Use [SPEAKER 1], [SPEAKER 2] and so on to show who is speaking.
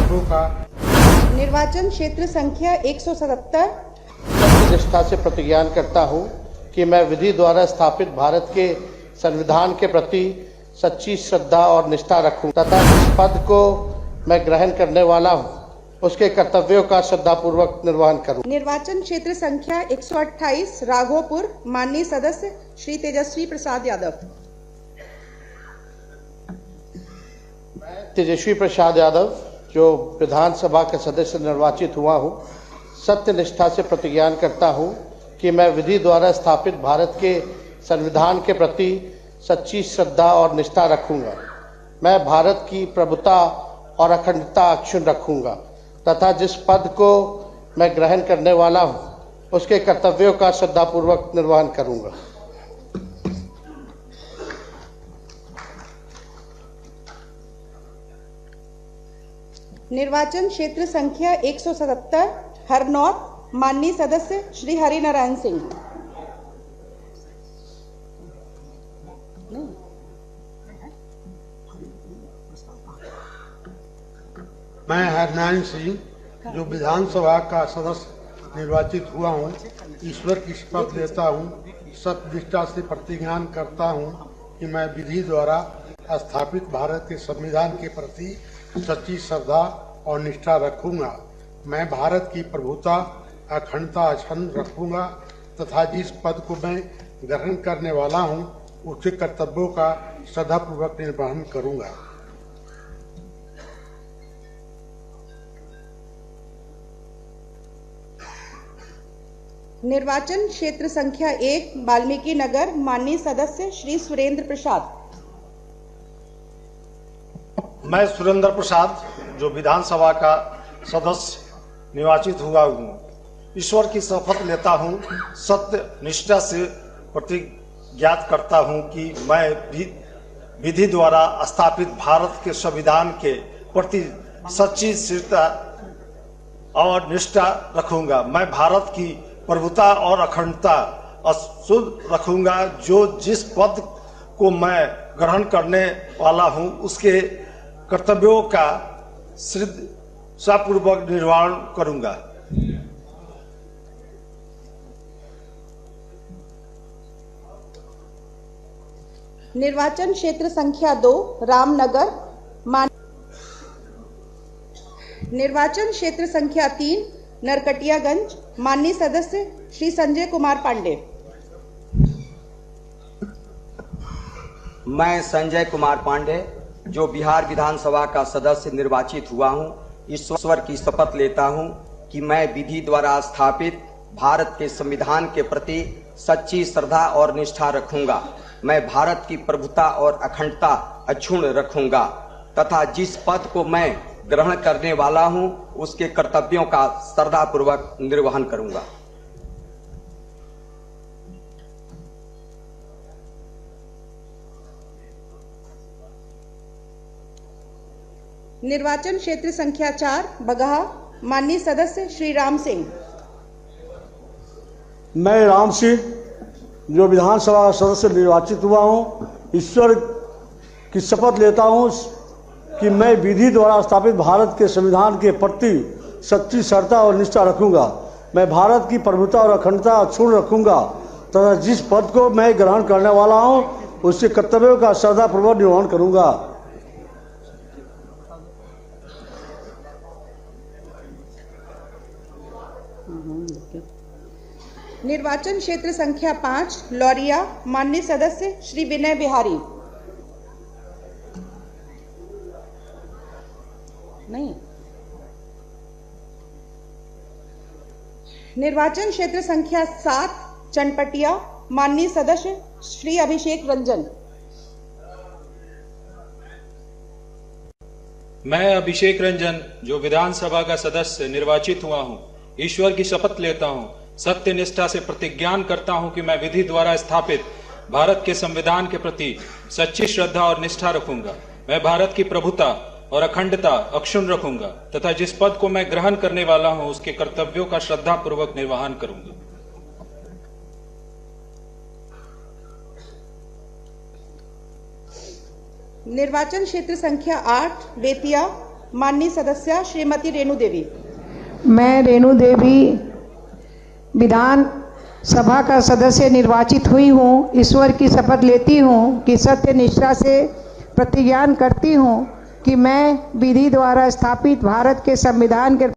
[SPEAKER 1] कर्तव्यों का
[SPEAKER 2] निर्वाचन क्षेत्र संख्या 177
[SPEAKER 3] निष्ठा से प्रतिज्ञा करता हूं कि मैं विधि द्वारा स्थापित भारत के संविधान के प्रति सच्ची श्रद्धा और निष्ठा रखूं तथा जिस पद को मैं ग्रहण करने वाला हूं उसके कर्तव्यों का श्रद्धापूर्वक निर्वहन करूं।
[SPEAKER 2] निर्वाचन क्षेत्र संख्या 128 राघोपुर, माननीय सदस्य श्री तेजस्वी प्रसाद यादव।
[SPEAKER 3] तेजस्वी प्रसाद यादव जो विधानसभा का सदस्य निर्वाचित हुआ हूं, सत्य निष्ठा से प्रतिज्ञा करता हूं कि मैं विधि द्वारा स्थापित भारत के संविधान के प्रति सच्ची श्रद्धा और निष्ठा रखूंगा। मैं भारत की प्रभुता और अखंडता अक्षुण्ण रखूंगा तथा जिस पद को मैं ग्रहण करने वाला हूं उसके कर्तव्यों का श्रद्धापूर्वक निर्वहन करूंगा।
[SPEAKER 2] निर्वाचन क्षेत्र संख्या 177 हरनौत, माननीय सदस्य श्री हरिनारायण सिंह।
[SPEAKER 1] मैं हरनारायण सिंह जो विधानसभा का सदस्य निर्वाचित हुआ हूं, ईश्वर की शपथ लेता हूं, सत्य निष्ठा से प्रतिज्ञा करता हूं कि मैं विधि द्वारा स्थापित भारत के संविधान के प्रति सच्ची श्रद्धा और निष्ठा रखूंगा। मैं भारत की प्रभुता अखंडता अक्षुण्ण रखूंगा तथा जिस पद को मैं ग्रहण करने वाला हूं उसके कर्तव्यों का श्रद्धापूर्वक निर्वहन करूंगा।
[SPEAKER 2] निर्वाचन क्षेत्र संख्या 1 वाल्मीकि नगर, माननीय सदस्य श्री सुरेंद्र प्रसाद।
[SPEAKER 4] मैं सुरेंद्र प्रसाद जो विधानसभा का सदस्य निर्वाचित हुआ हूँ, ईश्वर की शपथ लेता हूँ, सत्य निष्ठा से प्रतिज्ञा करता हूँ कि मैं विधि द्वारा स्थापित भारत के संविधान के प्रति सच्ची श्रद्धा और निष्ठा रखूंगा। मैं भारत की प्रभुता और अखंडता अक्षुण्ण रखूंगा। जो जिस पद को मैं ग्रहण करने वाला हूं उसके कर्तव्यों का श्रद्धापूर्वक निर्वहन करूंगा।
[SPEAKER 2] निर्वाचन क्षेत्र संख्या 2 रामनगर, निर्वाचन क्षेत्र संख्या 3 नरकटियागंज, माननीय सदस्य श्री संजय कुमार पांडे।
[SPEAKER 5] मैं संजय कुमार पांडे जो बिहार विधानसभा का सदस्य निर्वाचित हुआ हूं, ईश्वर की शपथ लेता हूं कि मैं विधि द्वारा स्थापित भारत के संविधान के प्रति सच्ची श्रद्धा और निष्ठा रखूंगा। मैं भारत की प्रभुता और अखंडता अक्षुण्ण रखूंगा तथा जिस पद को मैं ग्रहण करने वाला हूं उसके कर्तव्यों का श्रद्धापूर्वक निर्वहन करूंगा।
[SPEAKER 2] निर्वाचन क्षेत्र संख्या 4 बगहा, माननीय सदस्य श्री राम सिंह।
[SPEAKER 6] मैं राम सिंह जो विधानसभा का सदस्य निर्वाचित हुआ हूं, ईश्वर की शपथ लेता हूं कि मैं विधि द्वारा स्थापित भारत के संविधान के प्रति सच्ची श्रद्धा और निष्ठा रखूंगा। मैं भारत की प्रभुता और अखंडता अक्षुण्ण रखूंगा तथा जिस पद को मैं ग्रहण करने वाला हूं उसके कर्तव्यों का श्रद्धापूर्वक निर्वहन करूंगा।
[SPEAKER 2] निर्वाचन क्षेत्र संख्या 5 लौरिया, माननीय सदस्य श्री विनय बिहारी। नहीं। निर्वाचन क्षेत्र संख्या 7 चनपटिया, माननीय सदस्य श्री अभिषेक रंजन।
[SPEAKER 7] मैं अभिषेक रंजन जो विधानसभा का सदस्य निर्वाचित हुआ हूं, ईश्वर की शपथ लेता हूं, सत्य निष्ठा से प्रतिज्ञा करता हूं कि मैं विधि द्वारा स्थापित भारत के संविधान के प्रति सच्ची श्रद्धा और निष्ठा रखूंगा। मैं भारत की प्रभुता और अखंडता अक्षुण्ण रखूंगा तथा जिस पद को मैं ग्रहण करने वाला हूं उसके कर्तव्यों का श्रद्धापूर्वक निर्वहन करूंगा।
[SPEAKER 2] निर्वाचन क्षेत्र संख्या 8 बेतिया, माननीय सदस्य श्रीमती रेणु देवी।
[SPEAKER 8] मैं रेणु देवी विधान सभा का सदस्य निर्वाचित हुई हूँ। ईश्वर की शपथ लेती हूँ कि सत्य निष्ठा से प्रतिज्ञान करती हूँ कि मैं विधि द्वारा स्थापित भारत के संविधान के